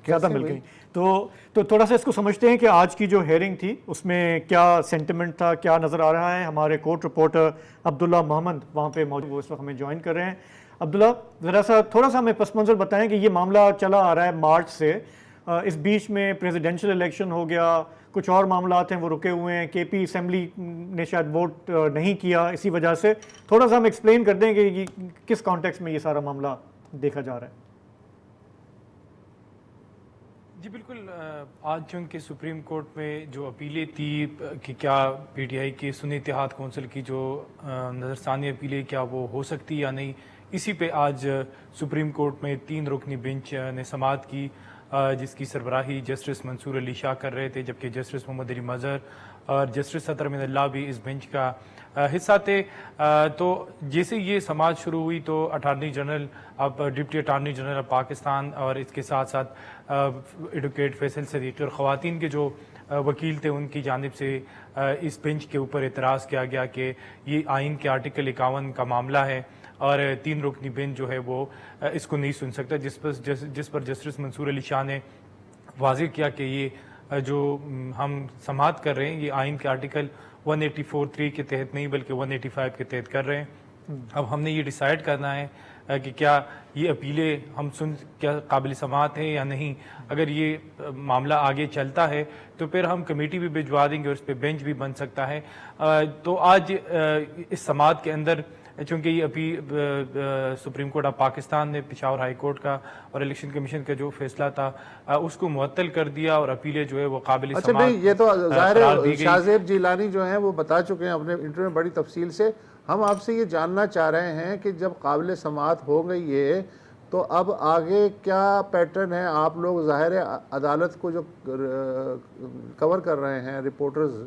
زیادہ مل گئی۔ تو تھوڑا سا اس کو سمجھتے ہیں کہ آج کی جو ہیئرنگ تھی اس میں کیا سینٹیمنٹ تھا، کیا نظر آ رہا ہے۔ ہمارے کورٹ رپورٹر عبداللہ محمد وہاں پہ موجود، وہ اس وقت ہمیں جوائن کر رہے ہیں۔ عبداللہ، ذرا سا تھوڑا سا ہمیں پس منظر بتائیں کہ یہ معاملہ چلا آ رہا ہے مارچ سے، اس بیچ میں پریزیڈینشل الیکشن ہو گیا، کچھ اور معاملات ہیں وہ رکے ہوئے ہیں، کے پی اسمبلی نے شاید ووٹ نہیں کیا اسی وجہ سے۔ تھوڑا سا ہم ایکسپلین کر دیں کہ یہ کس کانٹیکس میں یہ سارا معاملہ دیکھا جا رہا ہے۔ جی بالکل، آج چونکہ سپریم کورٹ میں جو اپیلیں تھی کہ کیا پی ٹی آئی کی سنی اتحاد کونسل کی جو نظر ثانی اپیلیں کیا وہ ہو سکتی یا نہیں، اسی پہ آج سپریم کورٹ میں 3 رکنی بینچ نے سماعت کی، جس کی سربراہی جسٹس منصور علی شاہ کر رہے تھے، جبکہ جسٹس محمد علی مظہر اور جسٹس عطر من اللہ بھی اس بینچ کا حصہ تھے۔ تو جیسے یہ سماعت شروع ہوئی تو اٹارنی جنرل، اب deputy attorney general of Pakistan, اور اس کے ساتھ ساتھ ایڈوکیٹ فیصل صدیقی اور خواتین کے جو وکیل تھے، ان کی جانب سے اس بینچ کے اوپر اعتراض کیا گیا کہ یہ آئین کے آرٹیکل 51 کا معاملہ ہے اور 3 رکنی بینچ جو ہے وہ اس کو نہیں سن سکتا، جس پر جسٹس منصور علی شاہ نے واضح کیا کہ یہ جو ہم سماعت کر رہے ہیں یہ آئین کے آرٹیکل 184(3) کے تحت نہیں بلکہ 185 کے تحت کر رہے ہیں۔ اب ہم نے یہ ڈیسائیڈ کرنا ہے کہ کیا یہ اپیلیں ہم کیا قابل سماعت ہیں یا نہیں۔ اگر یہ معاملہ آگے چلتا ہے تو پھر ہم کمیٹی بھی بھجوا دیں گے اور اس پہ بینچ بھی بن سکتا ہے۔ تو آج اس سماعت کے اندر چونکہ یہ سپریم کورٹ آف پاکستان نے پشاور ہائی کورٹ کا اور الیکشن کمیشن کا جو فیصلہ تھا اس کو معطل کر دیا اور اپیلیں جو ہے وہ قابل سماعت اچھا بھئی، یہ تو ظاہر ہے شاہ زیب جیلانی جو ہیں وہ بتا چکے ہیں اپنے انٹرویو میں بڑی تفصیل سے۔ ہم آپ سے یہ جاننا چاہ رہے ہیں کہ جب قابل سماعت ہو گئی یہ، تو اب آگے کیا پیٹرن ہے؟ آپ لوگ ظاہر ہے عدالت کو جو کور کر رہے ہیں، رپورٹرز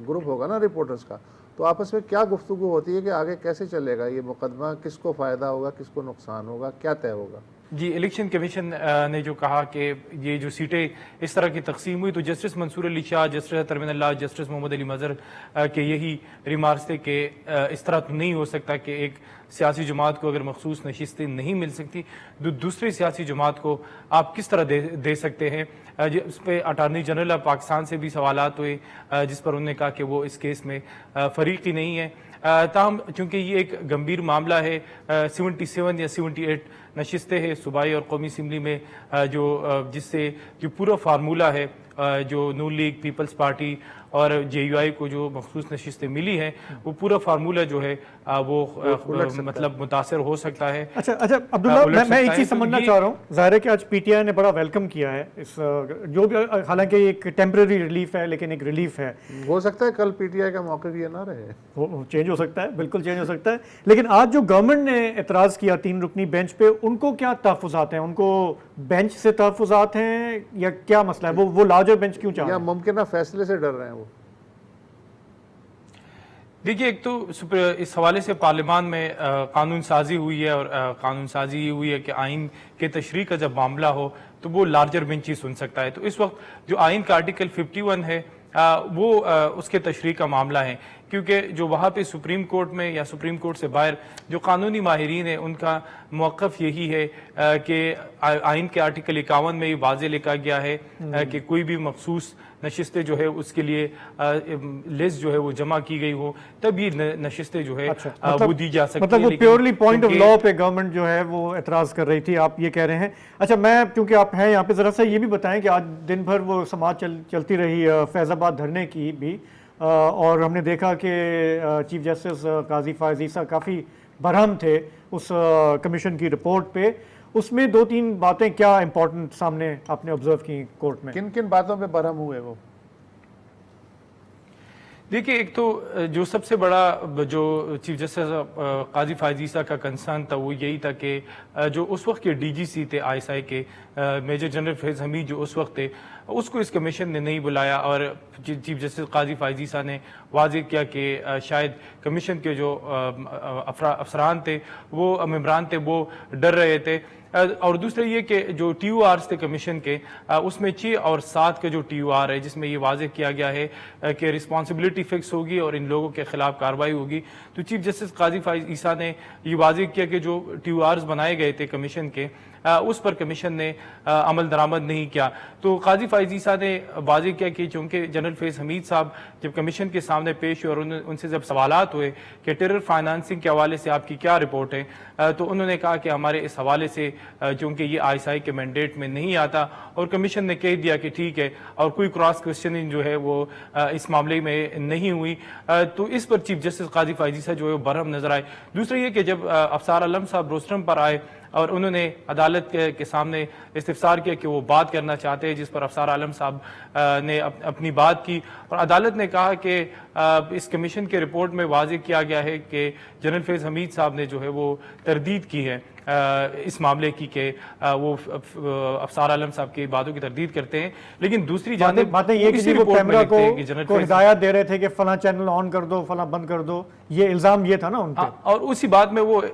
گروپ ہوگا نا رپورٹرز کا، تو آپس میں کیا گفتگو ہوتی ہے کہ آگے کیسے چلے گا یہ مقدمہ، کس کو فائدہ ہوگا، کس کو نقصان ہوگا، کیا طے ہوگا؟ جی، الیکشن کمیشن نے جو کہا کہ یہ جو سیٹیں اس طرح کی تقسیم ہوئی تو جسٹس منصور علی شاہ، جسٹس عطر من اللہ، جسٹس محمد علی مظہر کے یہی ریمارکس تھے کہ اس طرح تو نہیں ہو سکتا کہ ایک سیاسی جماعت کو اگر مخصوص نشستیں نہیں مل سکتی دوسری سیاسی جماعت کو آپ کس طرح دے سکتے ہیں۔ اس پہ اٹارنی جنرل آف پاکستان سے بھی سوالات ہوئے، جس پر انہوں نے کہا کہ وہ اس کیس میں فریق ہی نہیں ہے۔ تاہم چونکہ یہ ایک گمبھیر معاملہ ہے، 77 یا 78 نشستیں ہیں صوبائی اور قومی اسمبلی میں، جس سے جو پورا فارمولہ ہے جو نون لیگ، پیپلز پارٹی اور جے یو آئی کو جو مخصوص نشستیں ملی ہیں، وہ پورا فارمولہ جو ہے وہ مطلب متاثر ہو سکتا ہے۔ اچھا عبداللہ، میں ایک چیز سمجھنا چاہ رہا ہوں، ظاہر ہے کہ آج پی ٹی آئی نے بڑا ویلکم کیا ہے اس جو بھی، حالانکہ ایک ٹیمپریری ریلیف ہے لیکن ایک ریلیف ہے۔ ہو سکتا ہے کل پی ٹی آئی کا موقع بھی یہ نہ رہے، وہ چینج ہو سکتا ہے، بالکل چینج ہو سکتا ہے۔ لیکن آج جو گورنمنٹ نے اعتراض کیا 3 رکنی بینچ پہ، ان کو کیا تحفظات ہیں؟ ان کو بینچ سے تحفظات ہیں یا کیا مسئلہ ہے؟ وہ لارجر بینچ کیوں چاہ رہے ہیں؟ یا ممکنہ فیصلے سے ڈر رہے ہیں وہ؟ देखिए, एक तो इस हवाले से पार्लियामान में कानून साजी हुई है, और कानून साजी ये हुई है कि आइन के तशरीह का जब मामला हो तो वो लार्जर बेंच ही सुन सकता है। तो इस वक्त जो आइन का आर्टिकल 51 है वो उसके तशरीह का मामला है, क्योंकि जो वहाँ पे सुप्रीम कोर्ट में या सुप्रीम कोर्ट से बाहर जो कानूनी माहिरीन है उनका मौक़िफ़ यही है कि आइन के आर्टिकल 51 में ये वाज़े लिखा गया है कि कोई भी मखसूस नशिस्तें जो है उसके लिए लिस्ट जो है वो जमा की गई हो, तब ये नशिस्तें जो है वो दी जा सकती मतलब है। वो प्योरली पॉइंट ऑफ लॉ पे गवर्नमेंट जो है वो एतराज़ कर रही थी, आप ये कह रहे हैं। अच्छा, मैं क्योंकि आप हैं यहाँ पे, ज़रा सा ये भी बताएं कि आज दिन भर वो समाज चलती रही फैज़ाबाद धरने की भी, और हमने देखा कि चीफ जस्टिस काजी फ़ायज़ ईसा काफ़ी बरहम थे उस कमीशन की रिपोर्ट पे। उसमें 2-3 बातें क्या इंपॉर्टेंट सामने आपने ऑब्जर्व की कोर्ट में? किन किन बातों पे बरहम हुए वो? देखिए, एक तो जो सबसे बड़ा जो चीफ जस्टिस काजी फ़ायज़ ईसा का कंसर्न था वो यही था कि जो उस वक्त के डीजीसी थे आईएसआई के, मेजर जनरल फैज़ हमीद जो उस वक्त थे, उसको इस कमीशन ने नहीं बुलाया, और चीफ जस्टिस काजी फ़ायज़ ईसा ने वाज़ेह किया कि शायद कमीशन के जो अफसरान थे, वो मेम्बरान थे, वो डर रहे थे। और दूसरा ये कि जो TURs थे कमीशन के, उसमें 6 और 7 का जो TUR है जिसमें ये वाज़ेह किया गया है कि रिस्पॉन्सिबिलिटी फिक्स होगी और इन लोगों के खिलाफ कार्रवाई होगी। तो चीफ जस्टिस काजी फ़ायज़ ईसा ने ये वाज़ेह किया कि जो TURs बनाए गए थे कमीशन के, उस पर कमीशन ने अमल दरामद नहीं किया। तो काजी फ़ायज़ ईसा ने वाज़ेह किया कि चूँकि जनरल फैज़ हमीद साहब जब कमीशन के सामने पेश हुए और उनसे जब सवालात हुए कि टेरर फाइनेंसिंग के हवाले से आपकी क्या रिपोर्ट है, तो उन्होंने कहा कि हमारे इस हवाले से चूँकि ये आईएसआई के मैंडेट में नहीं आता, और कमीशन ने कह दिया कि ठीक है, और कोई क्रॉस क्वेश्चनिंग जो है वो इस मामले में नहीं हुई। तो इस पर चीफ जस्टिस काजी फ़ायज़ ईसा जो है बरहम नजर आए। दूसरा ये कि जब अफसार आलम साहब रोस्टरम पर आए और उन्होंने अदालत के सामने इस्तिफ़सार किया कि वो बात करना चाहते हैं, जिस पर अफसार आलम साहब ने अपनी बात की, और अदालत ने कहा कि इस कमीशन के रिपोर्ट में वाज़ेह किया गया है कि जनरल फैज़ हमीद साहब ने जो है वो तरदीद की है इस मामले की कि वो अफसार आलम साहब की बातों की तरदीद करते हैं। लेकिन दूसरी बातें ये कि वो कैमरा को हिदायत दे रहे थे कि फला चैनल ऑन कर दो, फला बंद कर दो, ये इल्ज़ाम ये था ना उन पे। और उसी बात में वो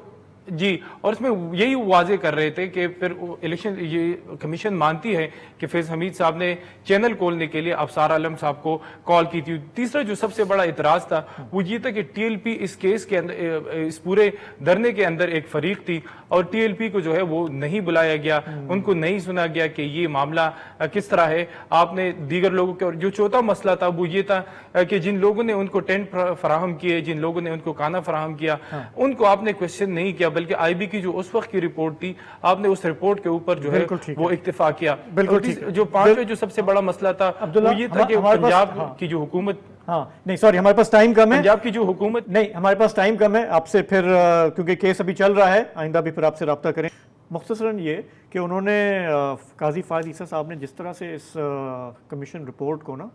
जी, और इसमें यही वाज़ेह कर रहे थे कि फिर इलेक्शन ये कमीशन मानती है कि फैज़ हमीद साहब ने चैनल खोलने के लिए अफसार आलम साहब को कॉल की थी। तीसरा जो सबसे बड़ा इतराज़ था वो ये था कि टीएलपी इस केस के अंदर, इस पूरे धरने के अंदर एक फरीक थी, और टीएलपी को जो है वो नहीं बुलाया गया, उनको नहीं सुना गया कि ये मामला किस तरह है। आपने दीगर लोगों के, और जो चौथा मसला था वो ये था कि जिन लोगों ने उनको टेंट फराहम किए, जिन लोगों ने उनको खाना फराहम किया, उनको आपने क्वेश्चन नहीं किया, बल्कि आईबी की जो उस वक्त की रिपोर्ट थी, आपने उस रिपोर्ट के ऊपर जो है वो इक्तिफा किया। बिल्कुल ठीक। जो पांचवा जो सबसे बड़ा मसला था वो ये था कि पंजाब की जो हुकूमत, नहीं सॉरी, हमारे पास टाइम कम है, पंजाब की जो हुकूमत, नहीं हमारे पास टाइम कम है, आपसे फिर क्योंकि केस अभी चल रहा है, आइंदा भी फिर आपसे रब्ता करें। मुख्तसरन ये कि उन्होंने काजी फ़ायज़ ईसा साहब ने जिस तरह से इस कमीशन रिपोर्ट को ना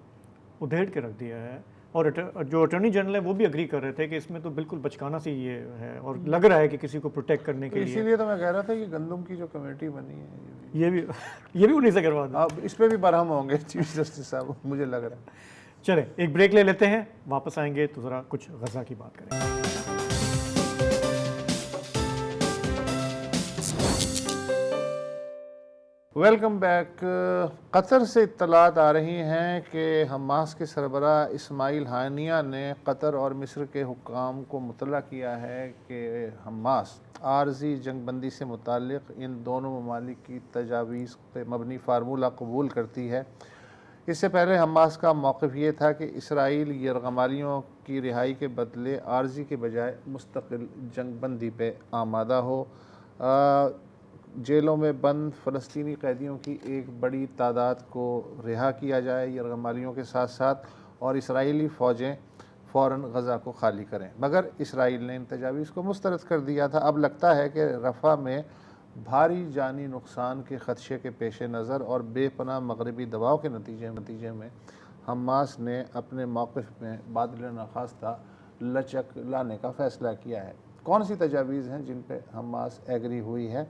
उधेड़ के रख दिया है, और जो अटॉर्नी जनरल है वो भी एग्री कर रहे थे कि इसमें तो बिल्कुल बचकाना सी ये है, और लग रहा है कि किसी को प्रोटेक्ट करने के लिए। इसीलिए तो मैं कह रहा था कि गंदम की जो कमेटी बनी है ये भी उन्हीं से करवा दो। अब इस पे भी बरहम होंगे चीफ जस्टिस साहब, मुझे लग रहा है। चले एक ब्रेक ले लेते हैं, वापस आएंगे तो ज़रा कुछ गज़ा की बात करेंगे। Welcome back. कतर से इत्तलात आ रही हैं कि हमास के सरबरा इस्माइल हानिया ने कतर और मिस्र के हुक्काम को मुतला किया है कि हमास आरजी जंगबंदी से मुतालिक इन दोनों ममालिक की तजावीज़ पे मबनी फार्मूला कबूल करती है। इससे पहले हमास का मौक़िफ़ ये था कि इसराइल यरगमालियों की रिहाई के बदले आरजी के बजाय मुस्तकिल जंगबंदी पे आमादा हो। जेलों में बंद फ़लस्तीनी कैदियों की एक बड़ी तादाद को रिहा किया जाए यरगमालियों के साथ साथ, और इसराइली फ़ौजें फ़ौरन गज़ा को खाली करें, मगर इसराइल ने इन तजावीज़ को मुस्तरद कर दिया था। अब लगता है कि रफ़ा में भारी जानी नुकसान के ख़दशे के पेश नज़र और बेपनाह मगरबी दबाव के नतीजे में हमास ने अपने मौक़िफ़ में बादल नाखास्ता लचक लाने का फ़ैसला किया है। कौन सी तजावीज़ हैं जिन पर हमास एग्री हुई है?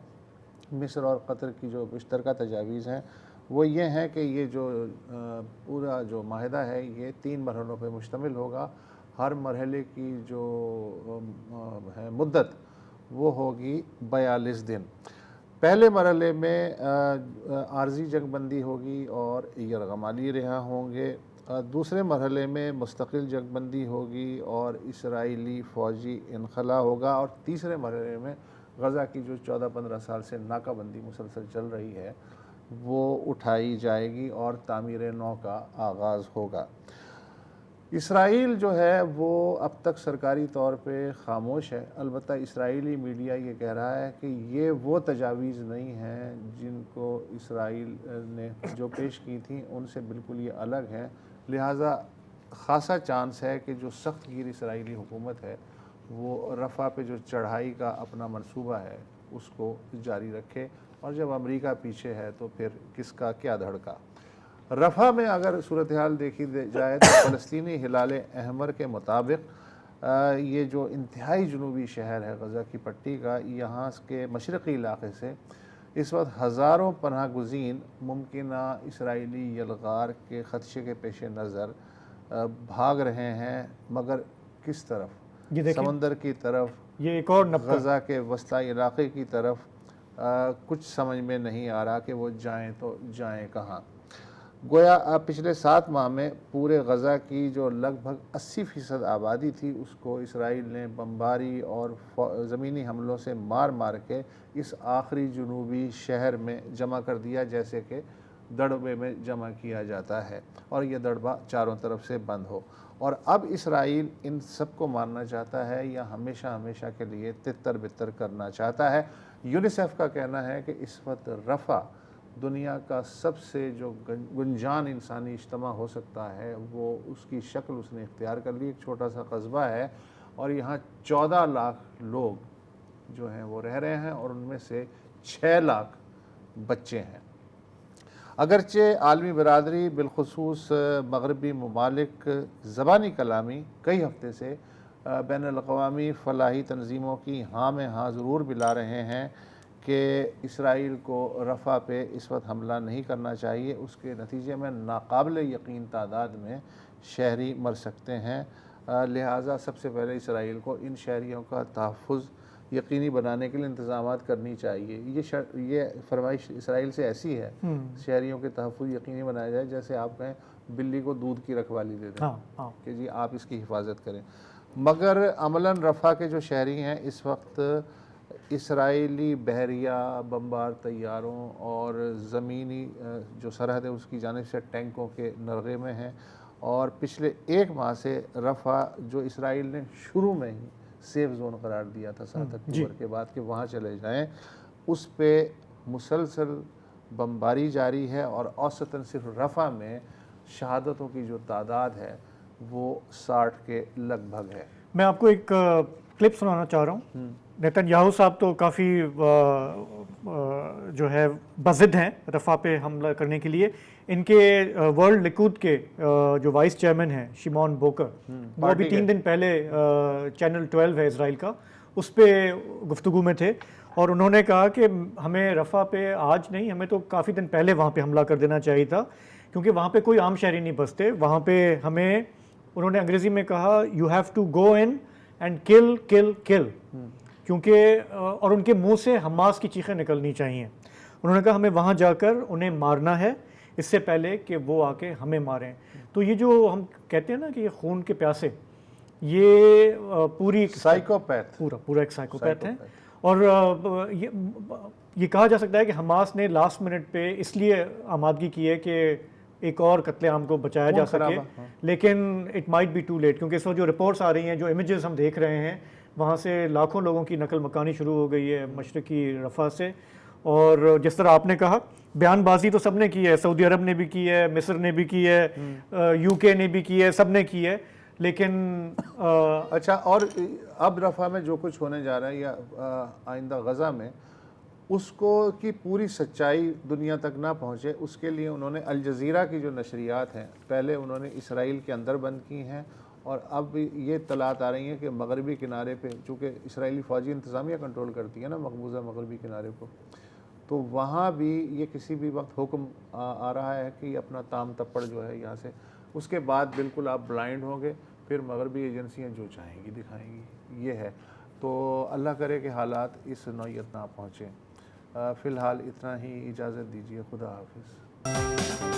मिस्र और कतर की जो मुश्तरका तजावीज़ हैं वो ये हैं कि ये जो पूरा जो माहिदा है ये 3 मरहलों पर मुश्तमिल होगा। ہر مرحلے کی جو ہے مدت وہ ہوگی 42 دن. پہلے مرحلے میں عارضی جنگ بندی ہوگی اور یرغمالی رہا ہوں گے. دوسرے مرحلے میں مستقل جنگ بندی ہوگی اور اسرائیلی فوجی انخلا ہوگا. اور تیسرے مرحلے میں غزہ کی جو 14-15 سال سے ناکہ بندی مسلسل چل رہی ہے وہ اٹھائی جائے گی اور تعمیر نو کا آغاز ہوگا. اسرائیل جو ہے وہ اب تک سرکاری طور پہ خاموش ہے. البتہ اسرائیلی میڈیا یہ کہہ رہا ہے کہ یہ وہ تجاویز نہیں ہیں جن کو اسرائیل نے جو پیش کی تھیں ان سے بالکل یہ الگ ہیں. لہٰذا خاصا چانس ہے کہ جو سخت گیر اسرائیلی حکومت ہے وہ رفح پہ جو چڑھائی کا اپنا منصوبہ ہے اس کو جاری رکھے. اور جب امریکہ پیچھے ہے تو پھر کس کا کیا دھڑکا. رفح میں اگر صورتحال دیکھی جائے تو فلسطینی ہلال احمر کے مطابق یہ جو انتہائی جنوبی شہر ہے غزہ کی پٹی کا، یہاں کے مشرقی علاقے سے اس وقت ہزاروں پناہ گزین ممکنہ اسرائیلی یلغار کے خدشے کے پیش نظر بھاگ رہے ہیں. مگر کس طرف؟ سمندر کی طرف، یہ ایک اور نقطہ، غزہ کے وسطی علاقے کی طرف. کچھ سمجھ میں نہیں آ رہا کہ وہ جائیں تو جائیں کہاں. گویا پچھلے 7 ماہ میں پورے غزہ کی جو لگ بھگ 80% آبادی تھی اس کو اسرائیل نے بمباری اور زمینی حملوں سے مار مار کے اس آخری جنوبی شہر میں جمع کر دیا، جیسے کہ دڑبے میں جمع کیا جاتا ہے اور یہ دڑبہ چاروں طرف سے بند ہو. اور اب اسرائیل ان سب کو مارنا چاہتا ہے یا ہمیشہ ہمیشہ کے لیے تتر بتر کرنا چاہتا ہے. یونیسیف کا کہنا ہے کہ اس وقت رفح دنیا کا سب سے جو گنجان انسانی اجتماع ہو سکتا ہے وہ اس کی شکل اس نے اختیار کر لی. ایک چھوٹا سا قصبہ ہے اور یہاں 14 لاکھ لوگ جو ہیں وہ رہ رہے ہیں اور ان میں سے 6 لاکھ بچے ہیں. اگرچہ عالمی برادری بالخصوص مغربی ممالک زبانی کلامی کئی ہفتے سے بین الاقوامی فلاحی تنظیموں کی ہاں میں ہاں ضرور ملا رہے ہیں کہ اسرائیل کو رفح پہ اس وقت حملہ نہیں کرنا چاہیے، اس کے نتیجے میں ناقابل یقین تعداد میں شہری مر سکتے ہیں. لہٰذا سب سے پہلے اسرائیل کو ان شہریوں کا تحفظ یقینی بنانے کے لیے انتظامات کرنی چاہیے. یہ فرمائش اسرائیل سے ایسی ہے شہریوں کے تحفظ یقینی بنایا جائے جیسے آپ کہیں بلی کو دودھ کی رکھوالی دے دیں کہ جی آپ اس کی حفاظت کریں. مگر عملاً رفح کے جو شہری ہیں اس وقت اسرائیلی بحریہ بمبار طیاروں اور زمینی جو سرحد ہے اس کی جانب سے ٹینکوں کے نرغے میں ہیں. اور پچھلے 1 ماہ سے رفح جو اسرائیل نے شروع میں ہی سیف زون قرار دیا تھا 7 اکتوبر کے بعد کہ وہاں چلے جائیں، اس پہ مسلسل بمباری جاری ہے اور اوسطاً صرف رفح میں شہادتوں کی جو تعداد ہے وہ 60 کے لگ بھگ ہے. میں آپ کو ایک کلپ سنانا چاہ رہا ہوں. نیتن صاحب تو کافی جو ہے بضد ہیں رفح پہ حملہ کرنے کے لیے. ان کے ورلڈ لیکود کے جو وائس چیئرمین ہیں شیمون بوکر، وہ ابھی 3 دن پہلے چینل 12 ہے اسرائیل کا، اس پہ گفتگو میں تھے اور انہوں نے کہا کہ ہمیں رفح پہ آج نہیں، ہمیں تو کافی دن پہلے وہاں پہ حملہ کر دینا چاہیے تھا کیونکہ وہاں پہ کوئی عام شہری نہیں بستے. وہاں پہ ہمیں، انہوں نے انگریزی میں کہا you have to go in and kill kill کل، کیونکہ اور ان کے منہ سے حماس کی چیخیں نکلنی چاہیے. انہوں نے کہا ہمیں وہاں جا کر انہیں مارنا ہے اس سے پہلے کہ وہ آ کے ہمیں ماریں. تو یہ جو ہم کہتے ہیں نا کہ یہ خون کے پیاسے، یہ پوری سائیکوپیتھ، پورا ایک سائیکوپیتھ ہے. اور یہ کہا جا سکتا ہے کہ حماس نے لاسٹ منٹ پہ اس لیے آمادگی کی ہے کہ ایک اور قتل عام کو بچایا جا سکے، لیکن it might be too late, کیونکہ اس وقت جو رپورٹس آ رہی ہیں، جو امیجز ہم دیکھ رہے ہیں، وہاں سے لاکھوں لوگوں کی نقل مکانی شروع ہو گئی ہے مشرقی رفح سے. اور جس طرح آپ نے کہا بیان بازی تو سب نے کی ہے، سعودی عرب نے بھی کی ہے، مصر نے بھی کی ہے، یو کے نے بھی کی ہے، سب نے کی ہے. لیکن اچھا، اور اب رفح میں جو کچھ ہونے جا رہا ہے یا آئندہ غزہ میں، اس کو کی پوری سچائی دنیا تک نہ پہنچے اس کے لیے انہوں نے الجزیرہ کی جو نشریات ہیں پہلے انہوں نے اسرائیل کے اندر بند کی ہیں، اور اب یہ اطلاعات آ رہی ہیں کہ مغربی کنارے پہ، چونکہ اسرائیلی فوجی انتظامیہ کنٹرول کرتی ہے نا مقبوضہ مغربی کنارے کو، تو وہاں بھی یہ کسی بھی وقت حکم آ رہا ہے کہ اپنا تام تپڑ جو ہے یہاں سے، اس کے بعد بالکل آپ بلائنڈ ہوں گے. پھر مغربی ایجنسیاں جو چاہیں گی دکھائیں گی. یہ ہے. تو اللہ کرے کہ حالات اس نوعیت نہ پہنچیں. فی الحال اتنا ہی. اجازت دیجیے. خدا حافظ.